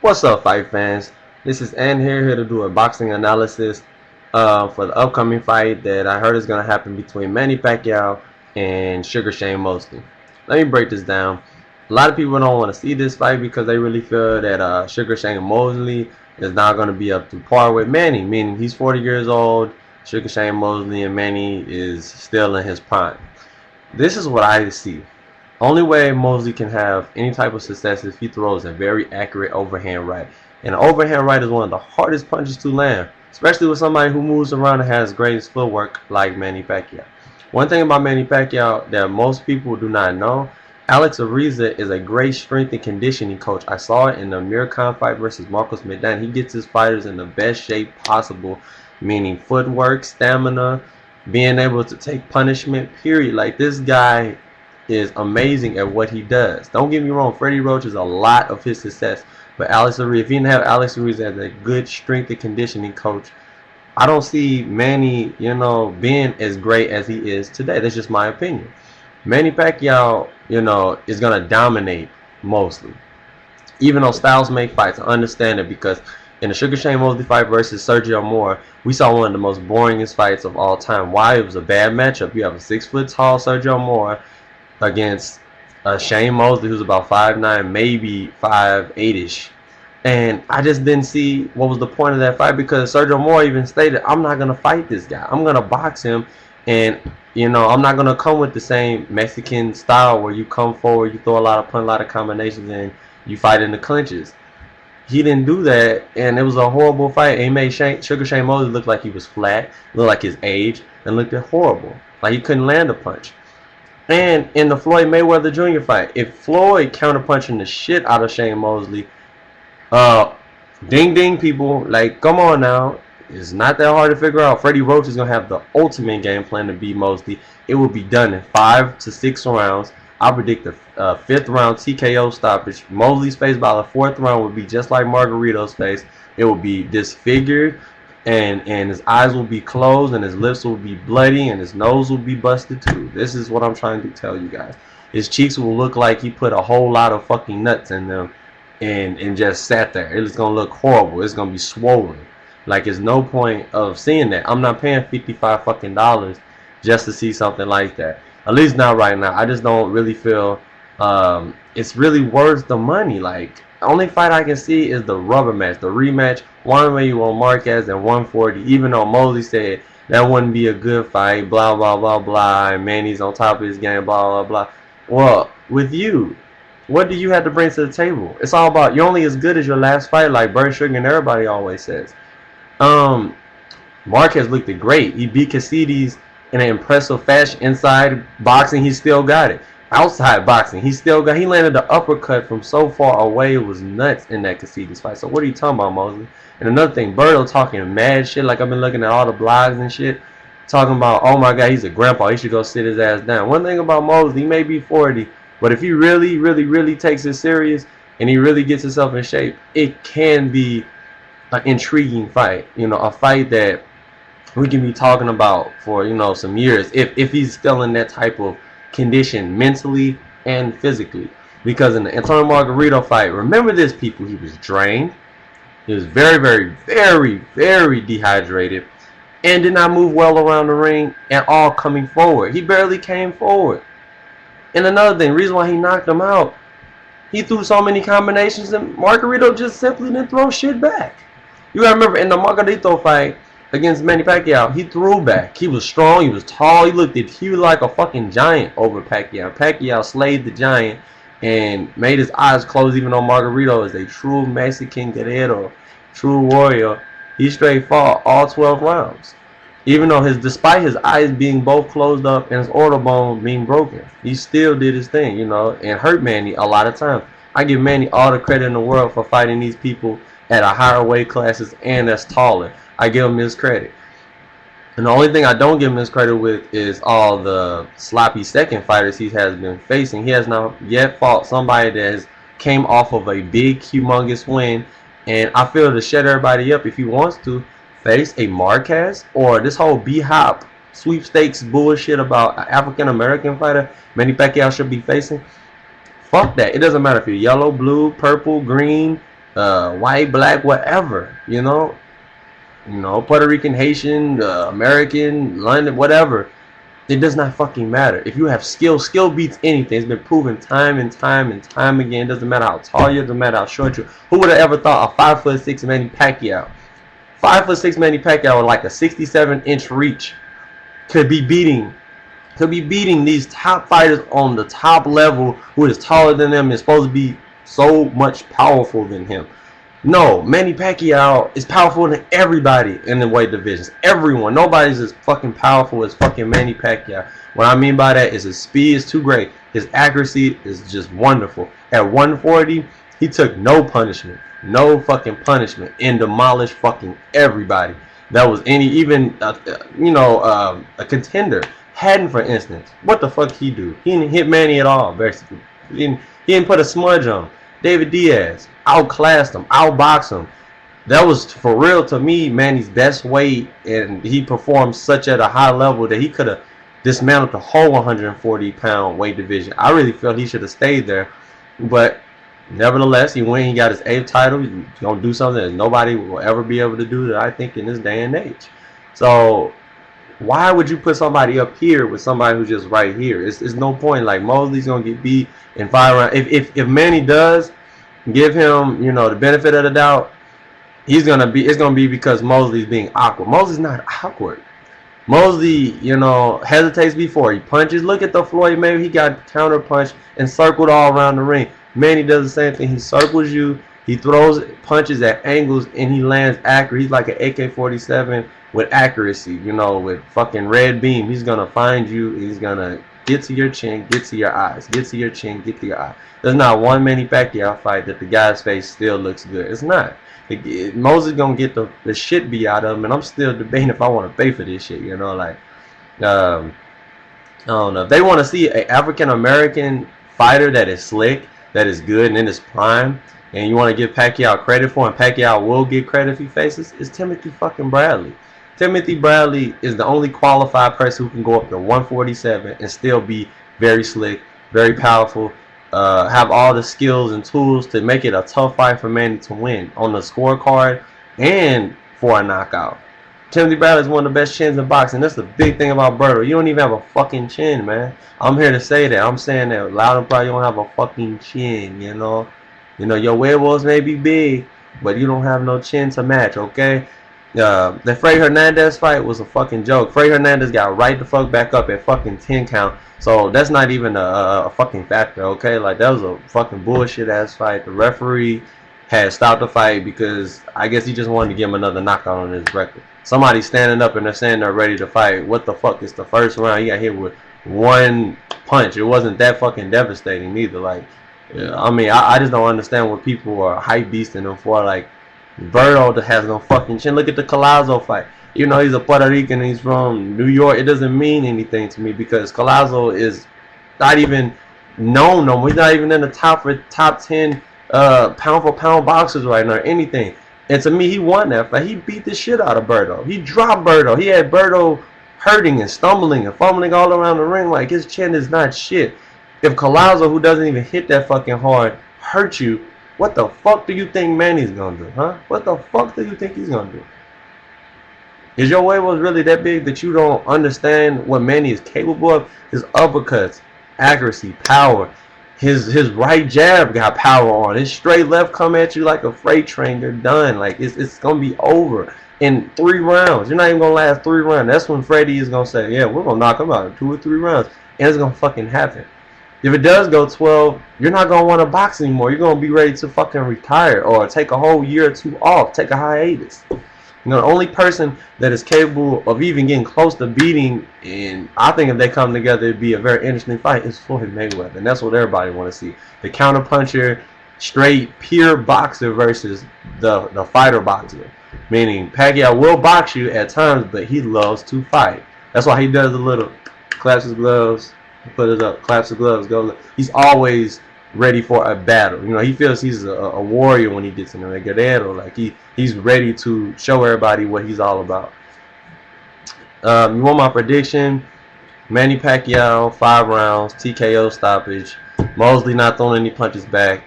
What's up, fight fans? This is N here to do a boxing analysis for the upcoming fight that I heard is going to happen between Manny Pacquiao and Sugar Shane Mosley. Let me break this down. A lot of people don't want to see this fight because they really feel that Sugar Shane Mosley is not going to be up to par with Manny, meaning he's 40 years old, Sugar Shane Mosley, and Manny is still in his prime. This is what I see. Only way Mosley can have any type of success is if he throws a very accurate overhand right. And an overhand right is one of the hardest punches to land, especially with somebody who moves around and has greatest footwork like Manny Pacquiao. One thing about Manny Pacquiao that most people do not know, Alex Ariza is a great strength and conditioning coach. I saw it in the Amir Khan fight versus Marcos Maidana. He gets his fighters in the best shape possible, meaning footwork, stamina, being able to take punishment, period. Like, this guy is amazing at what he does. Don't get me wrong, Freddie Roach is a lot of his success. But Alex Ariza, if he didn't have Alex Ariza as a good strength and conditioning coach, I don't see Manny, being as great as he is today. That's just my opinion. Manny Pacquiao, is going to dominate mostly. Even though styles make fights, I understand it, because in the Sugar Shane Mosley fight versus Sergio Moore, we saw one of the most boringest fights of all time. Why? It was a bad matchup. You have a 6-foot tall Sergio Moore against Shane Mosley, who's about 5'9", maybe 5'8"-ish. And I just didn't see what was the point of that fight, because Sergio Moore even stated, I'm not going to fight this guy. I'm going to box him, and, I'm not going to come with the same Mexican style where you come forward, you throw a lot of punch, a lot of combinations, and you fight in the clinches. He didn't do that, and it was a horrible fight. He made Sugar Shane Mosley look like he was flat, looked like his age, and looked horrible. Like he couldn't land a punch. And in the Floyd Mayweather Jr. fight, if Floyd counterpunching the shit out of Shane Mosley, ding ding people, like, come on now. It's not that hard to figure out. Freddie Roach is going to have the ultimate game plan to beat Mosley. It will be done in 5 to 6 rounds. I predict the 5th round TKO stoppage. Mosley's face by the 4th round would be just like Margarito's face. It will be disfigured, and his eyes will be closed, and his lips will be bloody, and his nose will be busted too. This is what I'm trying to tell you guys. His cheeks will look like he put a whole lot of fucking nuts in them and just sat there. It's going to look horrible. It's going to be swollen. Like, there's no point of seeing that. I'm not paying $55 fucking dollars just to see something like that. At least not right now. I just don't really feel it's really worth the money. Like, the only fight I can see is the rubber match, the rematch, one where you want Marquez and 140. Even though Mosley said that wouldn't be a good fight, blah blah blah blah, and Manny's on top of his game, blah blah blah. Well, with you, what do you have to bring to the table? It's all about, you're only as good as your last fight, like Bird Sugar and everybody always says. Marquez looked great. He beat Casides in an impressive fashion. Inside boxing, he still got it. Outside boxing, he landed the uppercut from so far away. It was nuts in that Casides fight. So what are you talking about, Mosley? And another thing, Birdo talking mad shit, like I've been looking at all the blogs and shit, talking about, oh my God, he's a grandpa, he should go sit his ass down. One thing about Mosley, he may be 40, but if he really, really, really takes it serious and he really gets himself in shape, it can be an intriguing fight. A fight that we can be talking about for, some years, if he's still in that type of condition mentally and physically. Because in the Antonio Margarito fight, remember this, people, he was drained. He was very, very, very, very dehydrated and did not move well around the ring at all coming forward. He barely came forward. And another thing, reason why he knocked him out, he threw so many combinations and Margarito just simply didn't throw shit back. You gotta remember, in the Margarito fight against Manny Pacquiao, he threw back. He was strong, he was tall, he was like a fucking giant over Pacquiao. Pacquiao slayed the giant and made his eyes close, even though Margarito is a true Mexican guerrero, true warrior. He straight fought all 12 rounds. Even though despite his eyes being both closed up and his orbital bone being broken, he still did his thing, and hurt Manny a lot of times. I give Manny all the credit in the world for fighting these people at a higher weight classes and that's taller. I give him his credit. And the only thing I don't give him his credit with is all the sloppy second fighters he has been facing. He has not yet fought somebody that has came off of a big, humongous win. And I feel to shut everybody up, if he wants to face a Marquez or this whole B-Hop sweepstakes bullshit about an African-American fighter Manny Pacquiao should be facing, fuck that. It doesn't matter if you're yellow, blue, purple, green, white, black, whatever, Puerto Rican, Haitian, American, London, whatever. It does not fucking matter. If you have skill, skill beats anything. It's been proven time and time and time again. It doesn't matter how tall you are, it doesn't matter how short you are. Who would have ever thought a 5'6" Manny Pacquiao, 5'6" Manny Pacquiao with like a 67-inch reach could be beating these top fighters on the top level who is taller than them and is supposed to be so much powerful than him. No, Manny Pacquiao is powerful than everybody in the weight divisions. Everyone. Nobody's as fucking powerful as fucking Manny Pacquiao. What I mean by that is his speed is too great. His accuracy is just wonderful. At 140, he took no punishment. No fucking punishment. And demolished fucking everybody. That was a contender. Hadn't, for instance. What the fuck he do? He didn't hit Manny at all, basically. He didn't put a smudge on him. David Diaz outclassed him, outboxed him. That was, for real, to me, Manny's best weight, and he performed such at a high level that he could have dismantled the whole 140-pound weight division. I really felt he should have stayed there, but nevertheless, he went. He got his 8th title. He's gonna do something that nobody will ever be able to do, that I think, in this day and age. So why would you put somebody up here with somebody who's just right here? It's no point. Like, Mosley's gonna get beat in 5 rounds. If Manny does give him, the benefit of the doubt, it's gonna be because Mosley's being awkward. Mosley's not awkward. Mosley, hesitates before he punches. Look at the Floyd Mayweather. He got counter punched and circled all around the ring. Manny does the same thing. He circles you. He throws punches at angles and he lands accurate. He's like an AK-47 with accuracy, with fucking red beam. He's gonna find you. He's gonna get to your chin, get to your eyes, get to your chin, get to your eye. There's not one Manny Pacquiao fight that the guy's face still looks good. It's not. Moses gonna get the shit beat out of him, and I'm still debating if I want to pay for this shit. I don't know. If they want to see an African American fighter that is slick, that is good and in his prime, and you want to give Pacquiao credit for, and Pacquiao will get credit if he faces, is Timothy fucking Bradley. Timothy Bradley is the only qualified person who can go up to 147 and still be very slick, very powerful, have all the skills and tools to make it a tough fight for Manny to win on the scorecard and for a knockout. Timothy Bradley is one of the best chins in boxing. That's the big thing about Berto. You don't even have a fucking chin, man. I'm here to say that. I'm saying that loud and proud. You don't have a fucking chin, your huevos may be big, but you don't have no chin to match, okay? The Frey Hernandez fight was a fucking joke. Frey Hernandez got right the fuck back up at fucking 10 count. So that's not even a fucking factor, okay? Like, that was a fucking bullshit ass fight. The referee had stopped the fight because I guess he just wanted to give him another knockout on his record. Somebody's standing up and they're saying they're ready to fight. What the fuck? It's the first round. He got hit with one punch. It wasn't that fucking devastating either. Like, I just don't understand what people are hype beasting him for. Like, Berto has no fucking chin. Look at the Collazo fight. He's a Puerto Rican and he's from New York. It doesn't mean anything to me because Collazo is not even known no more. He's not even in the top 10 pound for pound boxers right now or anything. And to me, he won that fight. He beat the shit out of Berto. He dropped Berto. He had Berto hurting and stumbling and fumbling all around the ring like his chin is not shit. If Collazo, who doesn't even hit that fucking hard, hurt you, what the fuck do you think Manny's gonna do, huh? What the fuck do you think he's gonna do? Is your huevos really that big that you don't understand what Manny is capable of? His uppercuts, accuracy, power. His right jab got power on. His straight left come at you like a freight train. You're done. Like, it's gonna be over in 3 rounds. You're not even gonna last 3 rounds. That's when Freddie is gonna say, yeah, we're gonna knock him out in 2 or 3 rounds. And it's gonna fucking happen. If it does go 12, you're not going to want to box anymore. You're going to be ready to fucking retire or take a whole year or 2 off. Take a hiatus. The only person that is capable of even getting close to beating, and I think if they come together, it'd be a very interesting fight, is Floyd Mayweather. And that's what everybody want to see. The counterpuncher, straight, pure boxer versus the fighter boxer. Meaning, Pacquiao will box you at times, but he loves to fight. That's why he does a little, claps his gloves, put it up, claps the gloves, go. He's always ready for a battle. He feels he's a warrior when he gets in the guerrero. Like, he's ready to show everybody what he's all about. You want my prediction? Manny Pacquiao, 5 rounds, TKO stoppage. Mosley not throwing any punches back.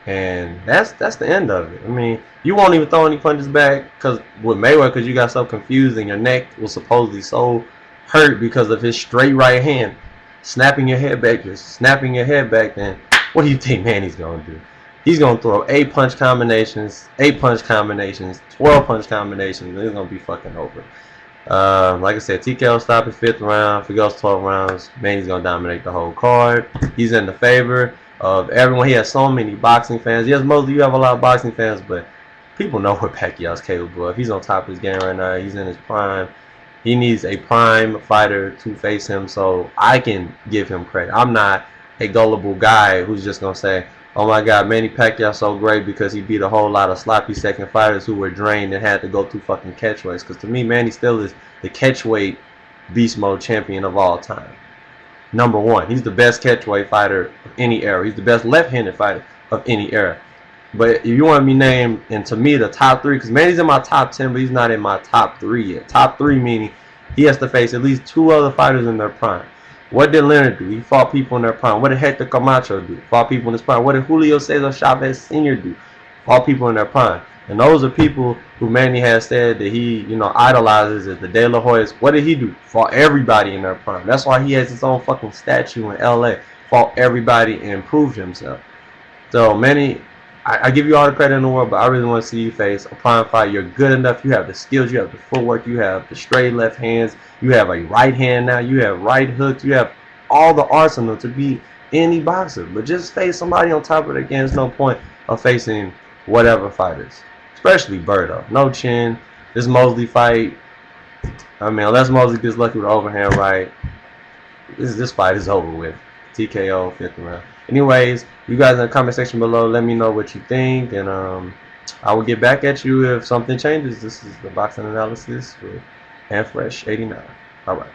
And that's the end of it. I mean, you won't even throw any punches back because with Mayweather, because you got so confused and your neck was supposedly so hurt because of his straight right hand snapping your head back, just snapping your head back. Then what do you think Manny's gonna do? He's gonna throw 8 punch combinations, 8 punch combinations, 12 punch combinations, and it's gonna be fucking over. Like I said, TKO stop at 5th round. If he goes 12 rounds, Manny's gonna dominate the whole card. He's in the favor of everyone. He has so many boxing fans. Yes, mostly you have a lot of boxing fans, but people know what Pacquiao's capable of. He's on top of his game right now. He's in his prime. He needs a prime fighter to face him, so I can give him credit. I'm not a gullible guy who's just gonna say, oh my God, Manny Pacquiao's so great because he beat a whole lot of sloppy second fighters who were drained and had to go through fucking catchweights. Because to me, Manny still is the catchweight beast mode champion of all time. Number one, he's the best catchweight fighter of any era. He's the best left-handed fighter of any era. But if you want me named, and to me, the top 3, because Manny's in my top 10, but he's not in my top 3 yet. Top 3 meaning he has to face at least 2 other fighters in their prime. What did Leonard do? He fought people in their prime. What did Hector Camacho do? Fought people in his prime. What did Julio Cesar Chavez Sr. do? Fought people in their prime. And those are people who Manny has said that he, idolizes as the De La Hoyas. What did he do? Fought everybody in their prime. That's why he has his own fucking statue in LA. Fought everybody and proved himself. So Manny, I give you all the credit in the world, but I really want to see you face a prime fight. You're good enough. You have the skills. You have the footwork. You have the straight left hands. You have a right hand now. You have right hooks. You have all the arsenal to beat any boxer. But just face somebody on top of it again. There's no point of facing whatever fighters, especially Berto. No chin. This Mosley fight, I mean, unless Mosley gets lucky with the overhand right, this fight is over with. TKO 5th round. Anyways, you guys in the comment section below, let me know what you think, and I will get back at you if something changes. This is the boxing analysis with HandFresh 89. All right.